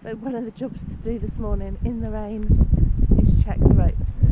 So one of the jobs to do this morning in the rain is check the ropes.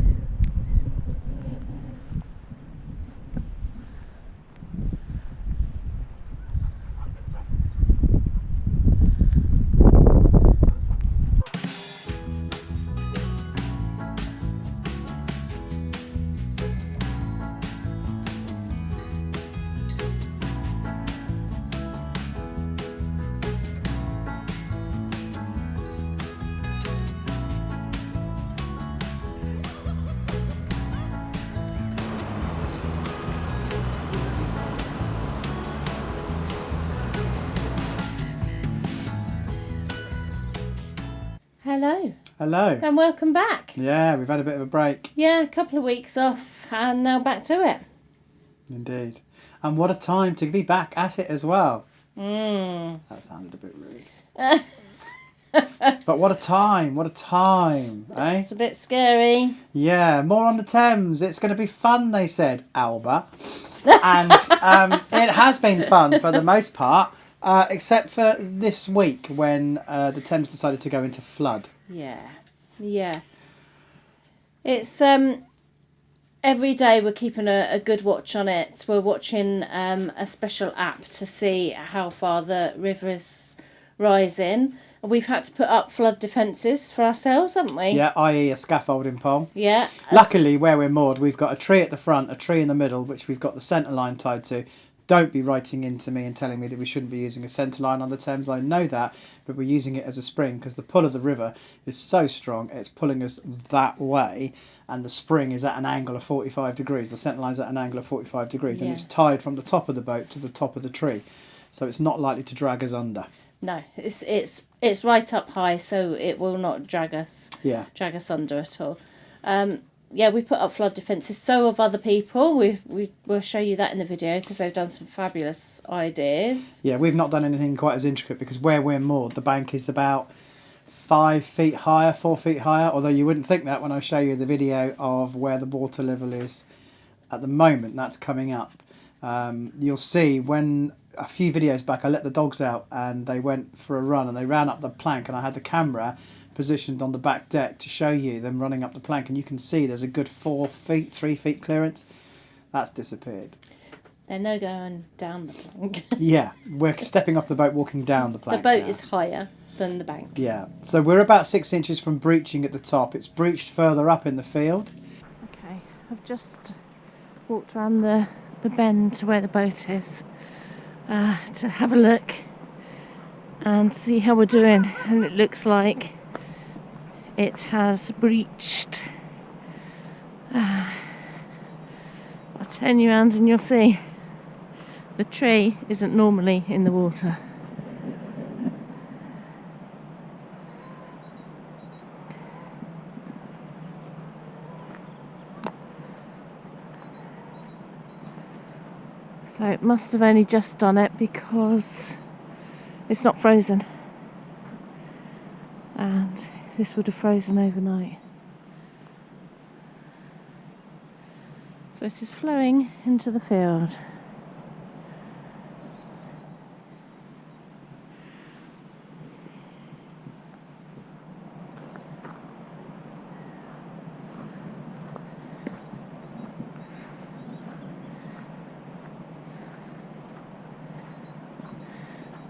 Hello. Hello. And welcome back. Yeah, we've had a bit of a break. Yeah, a couple of weeks off and now back to it. Indeed. And what a time to be back at it as well. Mm. That sounded a bit rude. But what a time, eh? It's a bit scary. Yeah, more on the Thames. It's going to be fun, they said, Alba. And it has been fun for the most part. Except for this week when the Thames decided to go into flood. Yeah. It's every day we're keeping a good watch on it. We're watching a special app to see how far the river is rising. We've had to put up flood defences for ourselves, haven't we? Yeah, i.e. a scaffolding pole. Yeah. Luckily, where we're moored, we've got a tree at the front, a tree in the middle, which we've got the centre line tied to. Don't be writing into me and telling me that we shouldn't be using a centre line on the Thames. I know that, but we're using it as a spring because the pull of the river is so strong, it's pulling us that way, and the spring is at an angle of 45 degrees. The centre line's at an angle of 45 degrees, and it's tied from the top of the boat to the top of the tree. So it's not likely to drag us under. No, it's right up high, so it will not drag us under at all. Yeah, we put up flood defences. So have other people. We'll show you that in the video because they've done some fabulous ideas. Yeah, we've not done anything quite as intricate because where we're moored, the bank is about 5 feet higher, 4 feet higher. Although you wouldn't think that when I show you the video of where the water level is at the moment. That's coming up. You'll see when a few videos back I let the dogs out and they went for a run and they ran up the plank and I had the camera positioned on the back deck to show you them running up the plank, and you can see there's a good 4 feet, 3 feet clearance. That's disappeared. They're no going down the plank. Yeah, we're stepping off the boat, walking down the plank. The boat now is higher than the bank. Yeah, so we're about 6 inches from breaching at the top. It's breached further up in the field. Okay, I've just walked around the bend to where the boat is to have a look and see how we're doing, and it looks like it has breached. I'll turn you around and you'll see the tree isn't normally in the water. So it must have only just done it because it's not frozen. And this would have frozen overnight. So it is flowing into the field.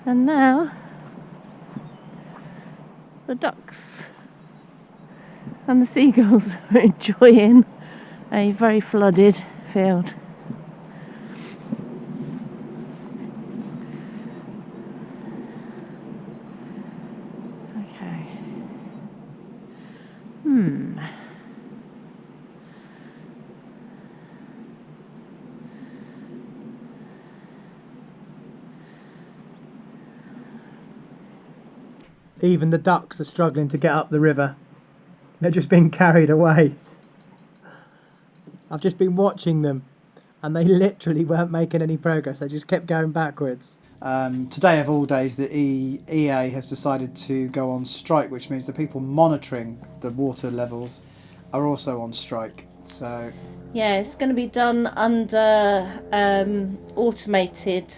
And now the ducks and the seagulls are enjoying a very flooded field. Okay. Even the ducks are struggling to get up the river. They're just being carried away. I've just been watching them and they literally weren't making any progress. They just kept going backwards. Today of all days, the EA has decided to go on strike, which means the people monitoring the water levels are also on strike. So yeah, it's going to be done under automated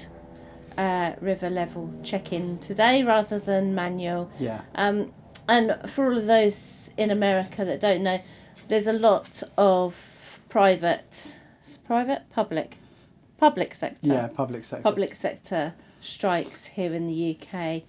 river level check-in today rather than manual. Yeah. And for all of those in America that don't know, there's a lot of public sector. Yeah, public sector. Public sector strikes here in the UK.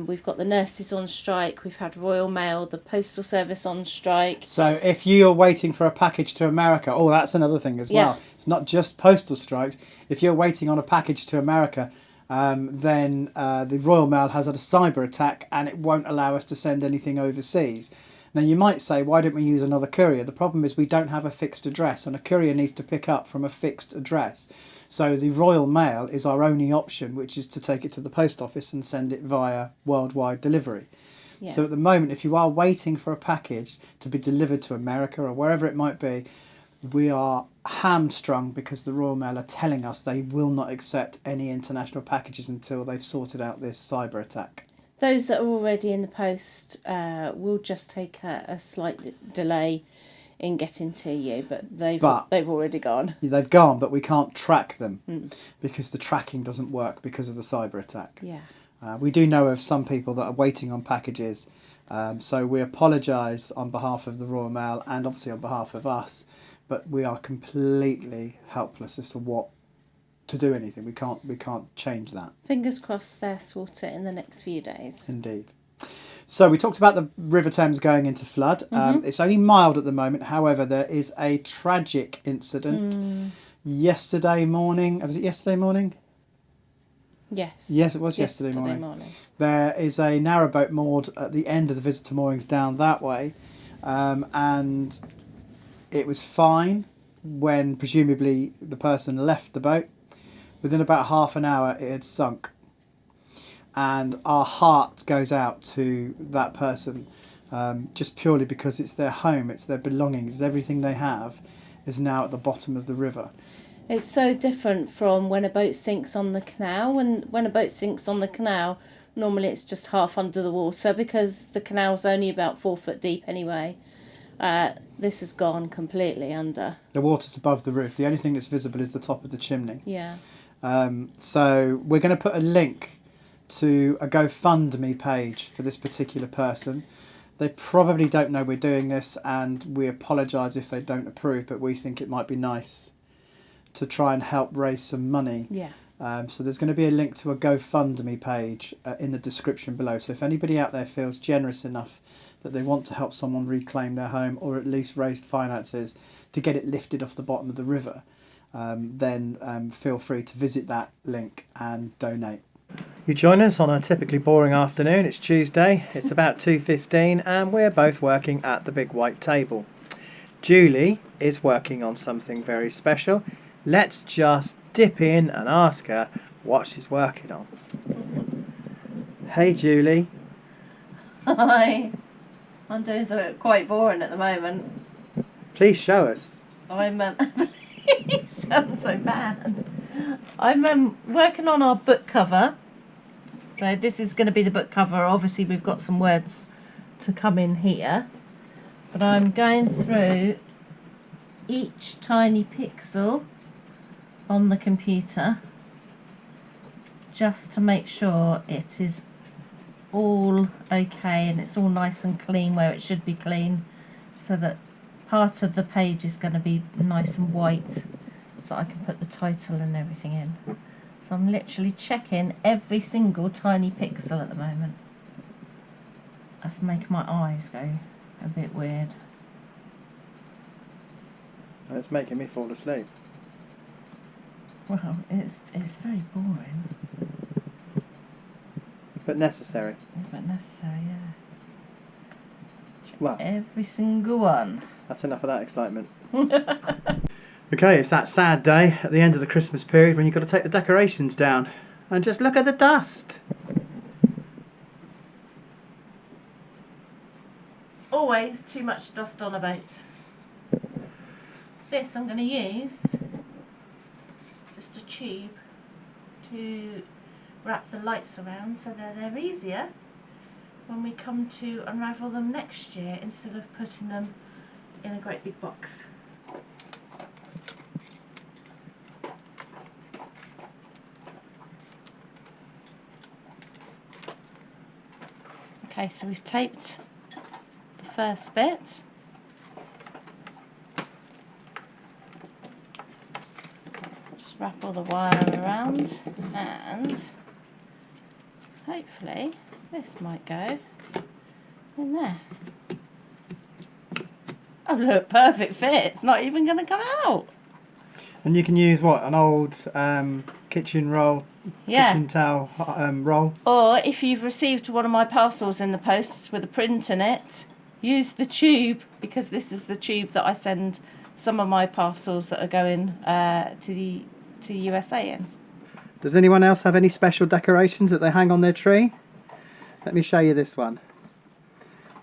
We've got the nurses on strike. We've had Royal Mail, the Postal Service on strike. So if you're waiting for a package to America, that's another thing as well. It's not just postal strikes. If you're waiting on a package to America, then the Royal Mail has had a cyber attack and it won't allow us to send anything overseas. Now you might say, why don't we use another courier? The problem is we don't have a fixed address, and a courier needs to pick up from a fixed address. So the Royal Mail is our only option, which is to take it to the post office and send it via worldwide delivery. Yeah. So at the moment, if you are waiting for a package to be delivered to America or wherever it might be, we are hamstrung because the Royal Mail are telling us they will not accept any international packages until they've sorted out this cyber attack. Those that are already in the post will just take a slight delay in getting to you, but they've already gone. They've gone, but we can't track them because the tracking doesn't work because of the cyber attack. Yeah. We do know of some people that are waiting on packages, so we apologise on behalf of the Royal Mail and obviously on behalf of us, but we are completely helpless as to what to do anything. We can't change that. Fingers crossed they'll sort it in the next few days. Indeed. So we talked about the River Thames going into flood. It's only mild at the moment. However, there is a tragic incident yesterday morning. Was it yesterday morning? Yes. Yes, it was yesterday morning. There is a narrowboat moored at the end of the visitor moorings down that way, and it was fine when presumably the person left the boat. Within about half an hour, it had sunk. And our heart goes out to that person just purely because it's their home, it's their belongings, everything they have is now at the bottom of the river. It's so different from when a boat sinks on the canal. When a boat sinks on the canal, normally it's just half under the water because the canal's only about 4 foot deep anyway. This has gone completely under. The water's above the roof. The only thing that's visible is the top of the chimney. Yeah. So we're going to put a link to a GoFundMe page for this particular person. They probably don't know we're doing this, and we apologise if they don't approve, but we think it might be nice to try and help raise some money. Yeah. So there's going to be a link to a GoFundMe page in the description below. So if anybody out there feels generous enough that they want to help someone reclaim their home, or at least raise finances to get it lifted off the bottom of the river, then feel free to visit that link and donate. You join us on a typically boring afternoon. It's Tuesday, it's about 2:15 and we're both working at the big white table. Julie is working on something very special. Let's just dip in and ask her what she's working on. Hey Julie. Hi. I'm doing something quite boring at the moment. Please show us. You sound so bad. I'm working on our book cover. So this is going to be the book cover. Obviously we've got some words to come in here. But I'm going through each tiny pixel on the computer just to make sure it is all okay and it's all nice and clean where it should be clean, so that part of the page is going to be nice and white so I can put the title and everything in. So I'm literally checking every single tiny pixel at the moment. That's making my eyes go a bit weird. It's making me fall asleep. Well, it's very boring. But necessary. But necessary, yeah. Well, every single one. That's enough of that excitement. Okay, it's that sad day at the end of the Christmas period when you've got to take the decorations down. And just look at the dust. Always too much dust on a boat. This I'm going to use just a tube to wrap the lights around so that they're easier when we come to unravel them next year instead of putting them in a great big box. Okay, so we've taped the first bit. Just wrap all the wire around, and hopefully this might go in there. Oh look, perfect fit. It's not even going to come out. And you can use what, an old kitchen roll, Yeah. kitchen towel roll. Or if you've received one of my parcels in the post with a print in it, use the tube, because this is the tube that I send some of my parcels that are going to the USA in. Does anyone else have any special decorations that they hang on their tree? Let me show you this one.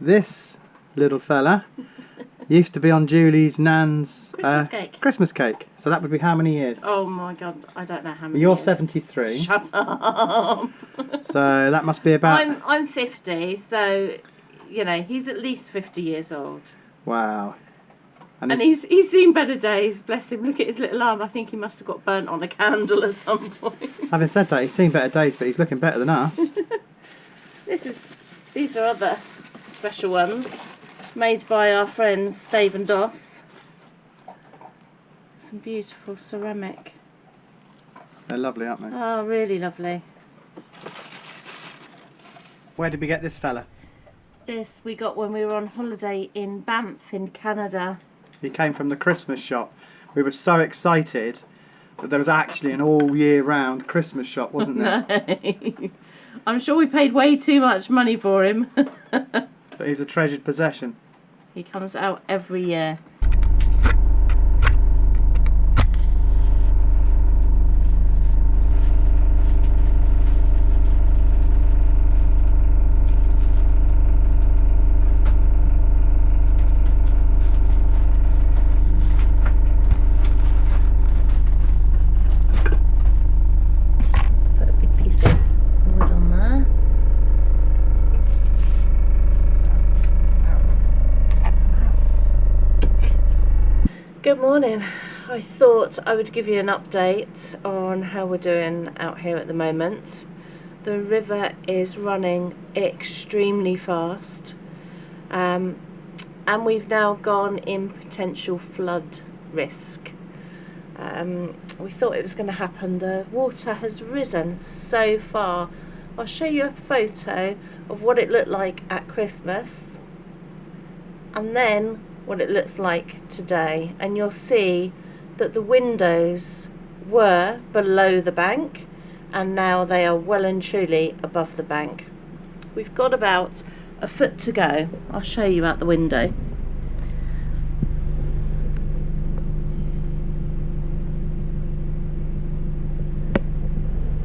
This little fella used to be on Julie's nan's Christmas cake. So that would be how many years? Oh my god, I don't know how many You're years. 73. Shut up. So that must be about... I'm 50, so, you know, he's at least 50 years old. Wow. And he's seen better days, bless him. Look at his little arm. I think he must have got burnt on a candle at some point. Having said that, he's seen better days, but he's looking better than us. These are other special ones made by our friends Dave and Doss. Some beautiful ceramic. They're lovely, aren't they? Oh, really lovely. Where did we get this fella? This we got when we were on holiday in Banff in Canada. He came from the Christmas shop. We were so excited that there was actually an all year round Christmas shop, wasn't there? No. I'm sure we paid way too much money for him. But he's a treasured possession. He comes out every year. Put a big piece of wood on there. Good morning. I thought I would give you an update on how we're doing out here at the moment. The river is running extremely fast, and we've now gone in potential flood risk. We thought it was going to happen. The water has risen so far. I'll show you a photo of what it looked like at Christmas, and then what it looks like today, and you'll see that the windows were below the bank and now they are well and truly above the bank. We've got about a foot to go. I'll show you out the window.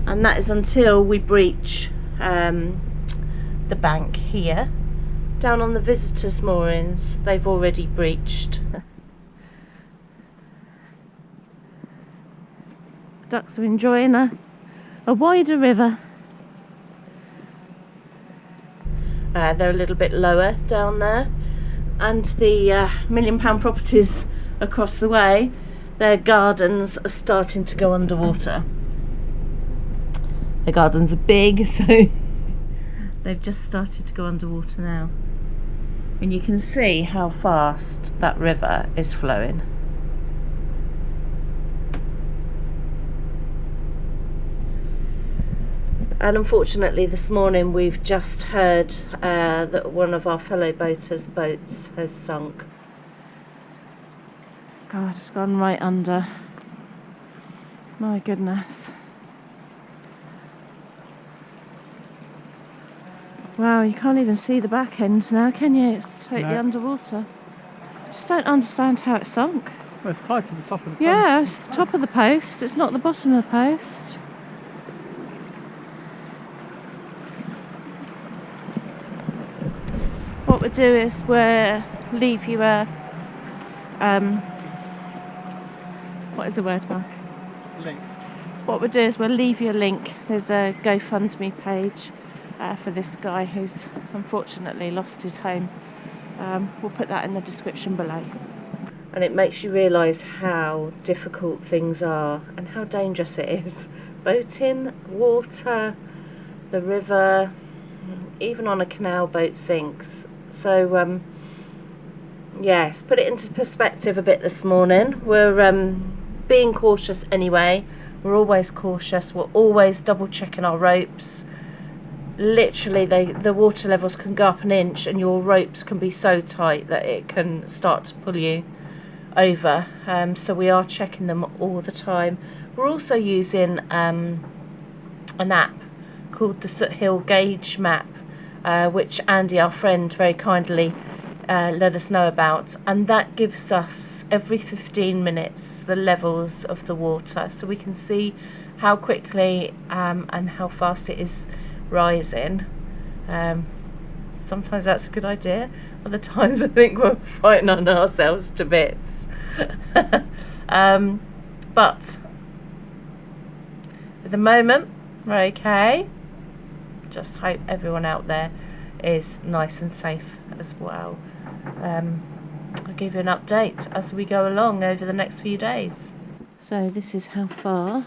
And that is until we breach the bank here. Down on the visitors' moorings, they've already breached. Ducks are enjoying a wider river. They're a little bit lower down there, and the £1 million properties across the way, their gardens are starting to go underwater. The gardens are big, so they've just started to go underwater now. And you can see how fast that river is flowing. And unfortunately this morning we've just heard that one of our fellow boaters' boats has sunk. God, it's gone right under. My goodness. Wow, you can't even see the back end now, can you? It's totally underwater. I just don't understand how it sunk. Well, it's tied to the top of the post. Yeah, it's the top of the post. It's not the bottom of the post. What we'll do is we'll leave you a... what is the word, Mark? Link. What we'll do is we'll leave you a link. There's a GoFundMe page for this guy who's unfortunately lost his home. We'll put that in the description below. And it makes you realise how difficult things are and how dangerous it is. Boating, water, the river, even on a canal boat sinks. So yes, put it into perspective a bit this morning. We're being cautious anyway. We're always cautious. We're always double checking our ropes. Literally, the water levels can go up an inch and your ropes can be so tight that it can start to pull you over. So we are checking them all the time. We're also using an app called the Soot Hill Gauge Map, which Andy, our friend, very kindly let us know about, and that gives us every 15 minutes the levels of the water, so we can see how quickly and how fast it is rising. Sometimes that's a good idea, other times I think we're frightening ourselves to bits. But at the moment we're okay. Just hope everyone out there is nice and safe as well. I'll give you an update as we go along over the next few days. So this is how far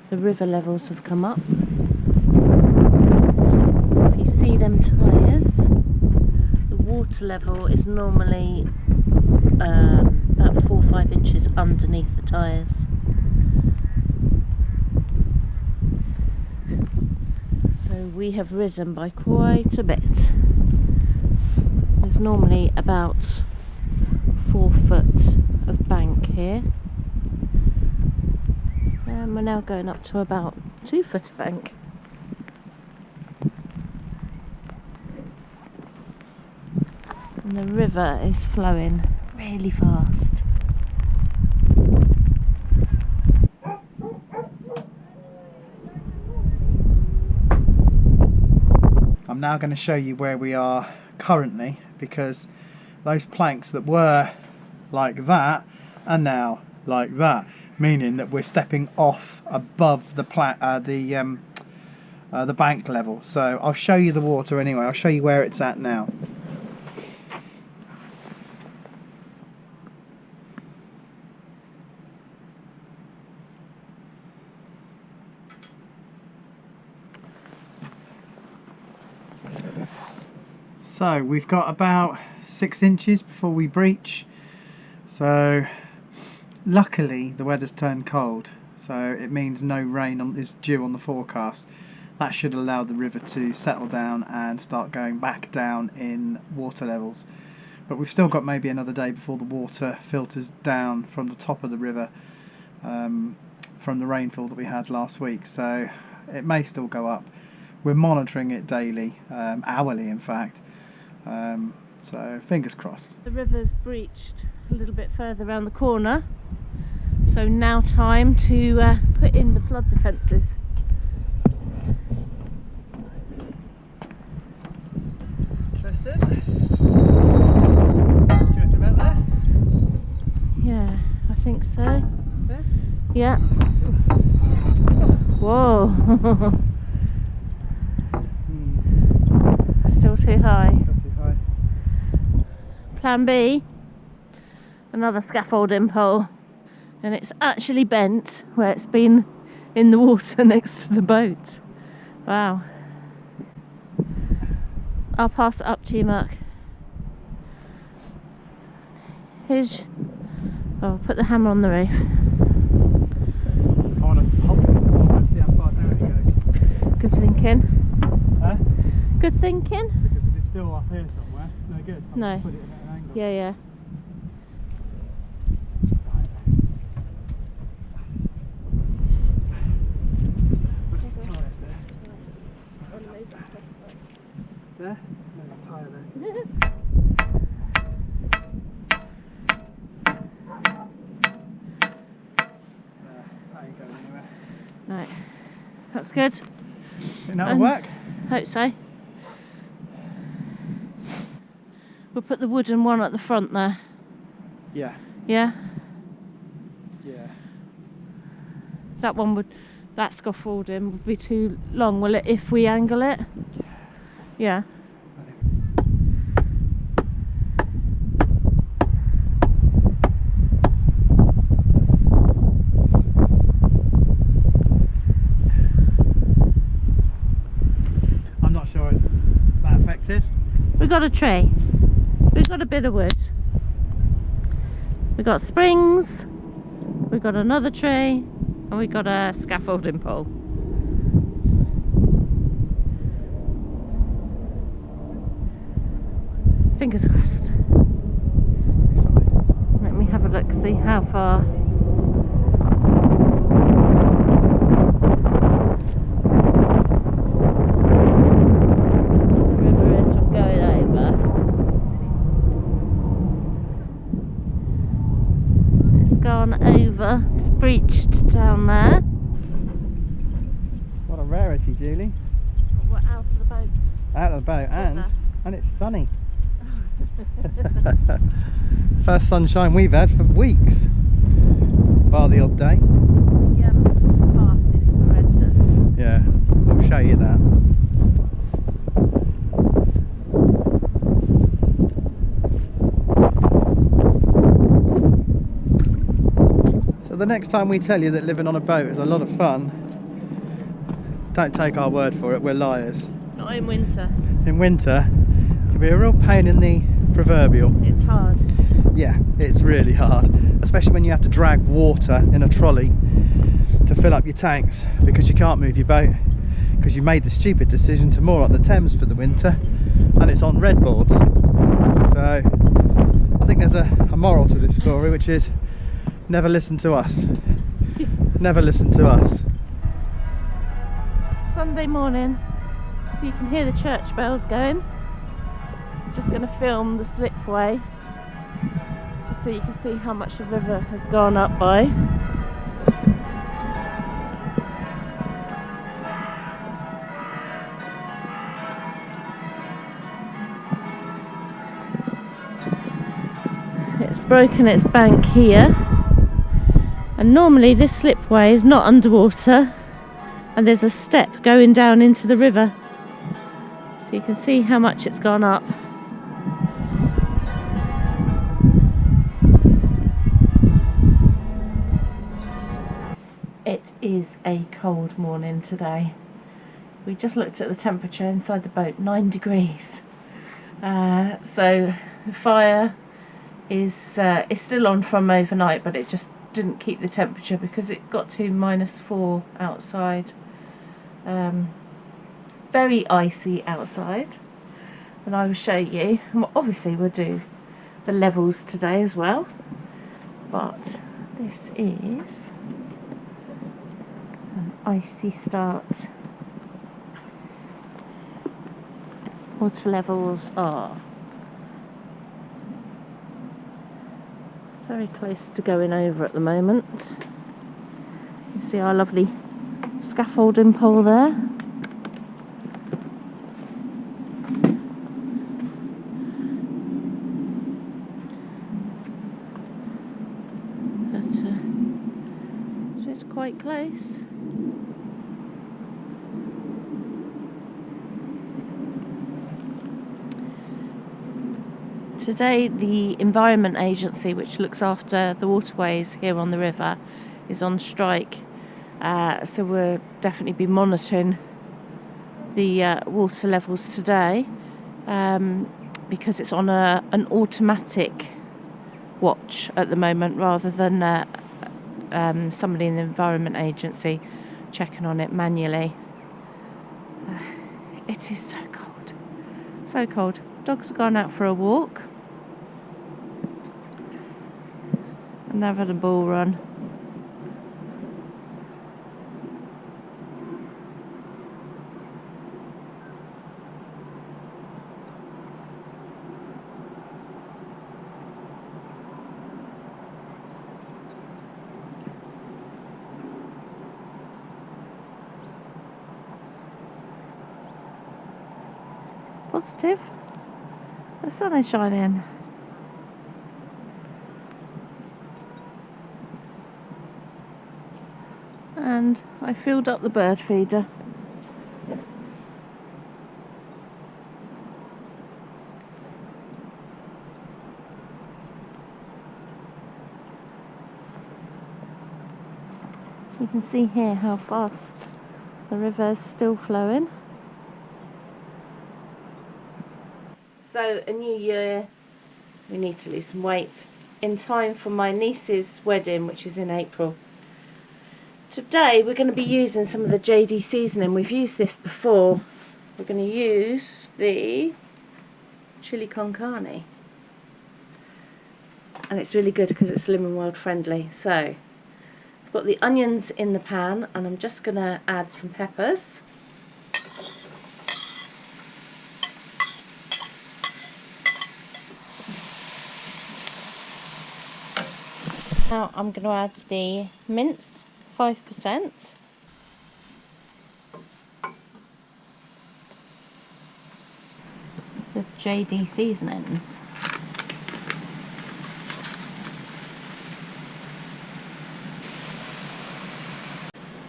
the river levels have come up. If you see them tyres, the water level is normally about 4 or 5 inches underneath the tyres. So we have risen by quite a bit. There's normally about 4 foot of bank here, and we're now going up to about 2 foot of bank. And the river is flowing really fast. I'm now going to show you where we are currently, because those planks that were like that are now like that, meaning that we're stepping off above the bank level. So I'll show you the water anyway. I'll show you where it's at now. So we've got about 6 inches before we breach. So luckily the weather's turned cold, so it means no rain is due on the forecast. That should allow the river to settle down and start going back down in water levels. But we've still got maybe another day before the water filters down from the top of the river from the rainfall that we had last week, so it may still go up. We're monitoring it daily, hourly in fact. So fingers crossed. The river's breached a little bit further around the corner, so now time to put in the flood defences. Interested? Do you reckon about there? Yeah, I think so. There? Yeah. Whoa. Still too high. Plan B, another scaffolding pole, and it's actually bent where it's been in the water next to the boat. Wow. I'll pass it up to you, Mark. Here's... Oh, put the hammer on the roof. I want to see how far down it goes. Good thinking. Huh? Good thinking. Because if it's still up here somewhere, it's no good. No. Put it in at an angle. Yeah, yeah. Where's the tyres there? There? There's a tyre there. That ain't going anywhere. Right. That's good. Think that'll work? Hope so. We'll put the wooden one at the front there. Yeah. Yeah? Yeah. That one would, that scaffolding would be too long, will it, if we angle it? Yeah. I'm not sure it's Tiff? We got a tree. We've got a bit of wood. We got springs. We got another tree, and we got a scaffolding pole. Fingers crossed. Let me have a look, see how far. The river is from going over. It's gone over, it's breached down there. What a rarity, Julie. We're out of the boat. Out of the boat, and it's sunny. First sunshine we've had for weeks, bar the odd day. The path is horrendous. Yeah, we'll show you that. So the next time we tell you that living on a boat is a lot of fun, don't take our word for it, we're liars. Not in winter. In winter, it can be a real pain in the proverbial. It's hard. Yeah, it's really hard, especially when you have to drag water in a trolley to fill up your tanks because you can't move your boat because you made the stupid decision to moor on the Thames for the winter and it's on red boards. So I think there's a moral to this story, which is never listen to us. Never listen to us. Sunday morning, so you can hear the church bells going. Just going to film the slipway just so you can see how much the river has gone up by. It's broken its bank here, and normally this slipway is not underwater and there's a step going down into the river, so you can see how much it's gone up. It is a cold morning today. We just looked at the temperature inside the boat, 9 degrees. So the fire is still on from overnight, but it just didn't keep the temperature because it got to -4 outside. Very icy outside, and I will show you. And obviously we'll do the levels today as well, but this is an icy start. Water levels are very close to going over at the moment. You see our lovely scaffolding pole there. But, so it's quite close. Today the Environment Agency, which looks after the waterways here on the river, is on strike, so we'll definitely be monitoring the water levels today, because it's on an automatic watch at the moment rather than somebody in the Environment Agency checking on it manually. It is so cold, so cold. Dogs have gone out for a walk and they've had a ball run. Positive. The sun is shining. And I filled up the bird feeder. You can see here how fast the river is still flowing. So a new year, we need to lose some weight in time for my niece's wedding, which is in April. Today we're going to be using some of the JD seasoning. We've used this before. We're going to use the chili con carne. And it's really good because it's Slim and World friendly. So I've got the onions in the pan and I'm just going to add some peppers. Now I'm going to add the mince, 5%. The JD seasonings.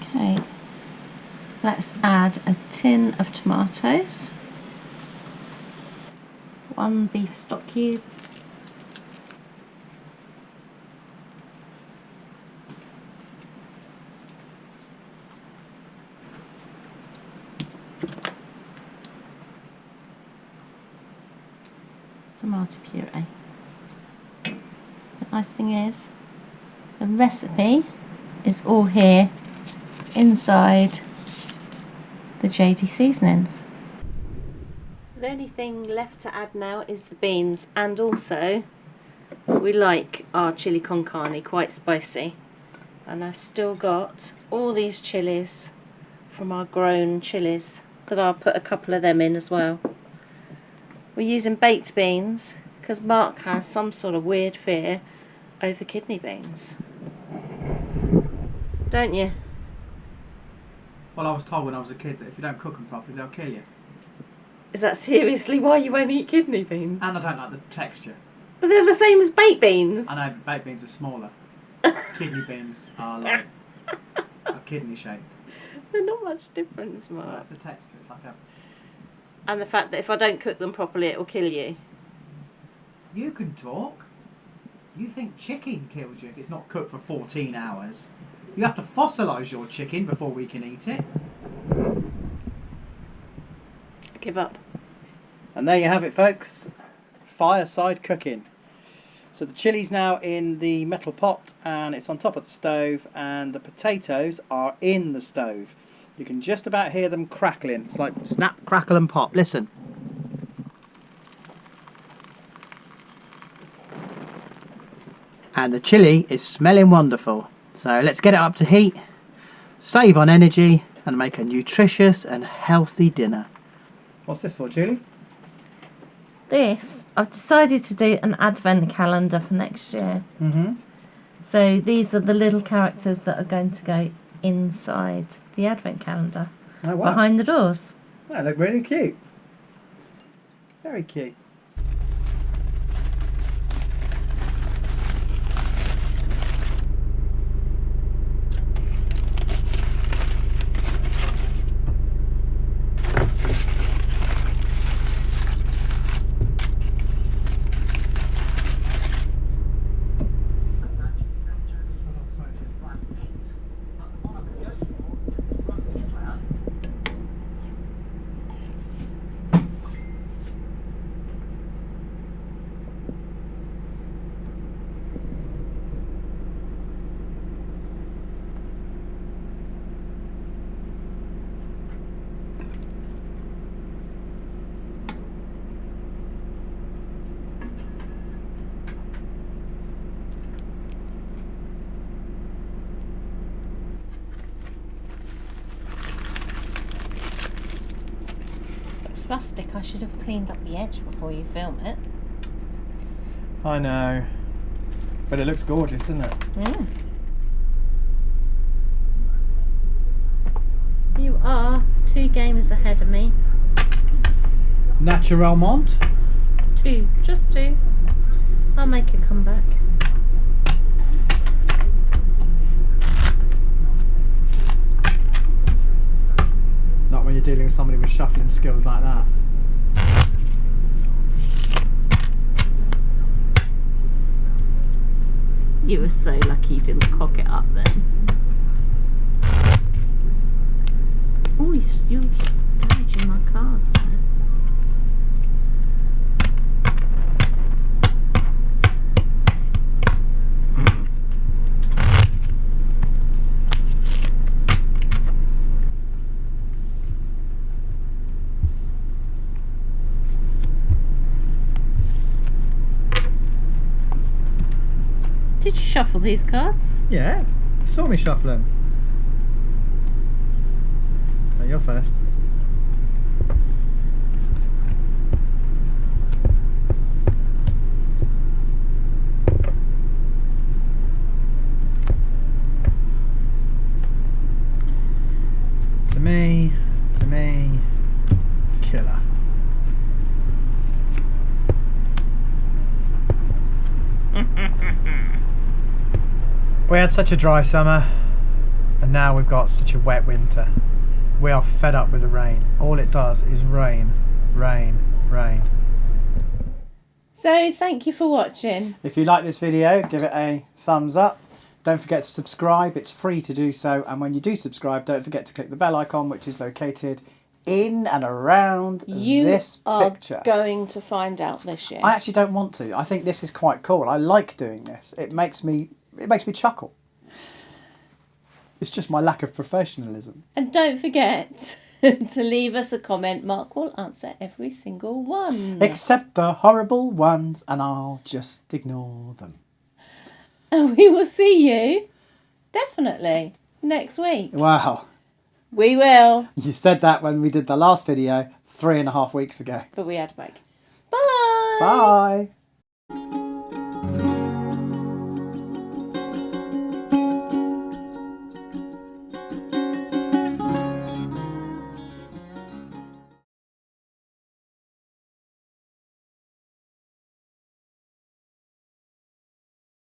Okay, let's add a tin of tomatoes, 1 beef stock cube, tomato puree. The nice thing is, the recipe is all here inside the JD seasonings. The only thing left to add now is the beans, and also we like our chili con carne quite spicy, and I've still got all these chilies from our grown chilies that I'll put a couple of them in as well. We're using baked beans because Mark has some sort of weird fear over kidney beans. Don't you? Well, I was told when I was a kid that if you don't cook them properly, they'll kill you. Is that seriously why you won't eat kidney beans? And I don't like the texture. But they're the same as baked beans. I know, baked beans are smaller. Kidney beans are like a kidney shaped. They're not much difference, Mark. Well, that's the texture. It's like a... And the fact that if I don't cook them properly, it will kill you. You can talk. You think chicken kills you if it's not cooked for 14 hours. You have to fossilise your chicken before we can eat it. Give up. And there you have it, folks. Fireside cooking. So the chili's now in the metal pot and it's on top of the stove, and the potatoes are in the stove. You can just about hear them crackling. It's like snap, crackle and pop. Listen. And the chilli is smelling wonderful. So let's get it up to heat, save on energy and make a nutritious and healthy dinner. What's this for, Julie? This, I've decided to do an advent calendar for next year. Mm-hmm. So these are the little characters that are going to go inside the advent calendar. Oh, wow. Behind the doors. They look really cute. Very cute. Rustic, I should have cleaned up the edge before you film it. I know. But it looks gorgeous, doesn't it? Mm. You are 2 games ahead of me. Naturalmente. 2, just 2. I'll make a comeback. Not when you're dealing with somebody with shuffling skills like that. You were so lucky you didn't cock it up then. Oh, you're damaging my cards there. shuffle these cards. Yeah, you saw me shuffle them. Oh, you're first. To me, killer. We had such a dry summer, and now we've got such a wet winter. We are fed up with the rain. All it does is rain, rain, rain. So thank you for watching. If you like this video, give it a thumbs up. Don't forget to subscribe, it's free to do so. And when you do subscribe, don't forget to click the bell icon, which is located in and around this picture. You are going to find out this year. I actually don't want to. I think this is quite cool. I like doing this. It makes me chuckle. It's just my lack of professionalism. And don't forget to leave us a comment. Mark will answer every single one. Except the horrible ones, and I'll just ignore them. And we will see you, definitely, next week. Wow. We will. You said that when we did the last video 3.5 weeks ago. But we had a break. Bye. Bye.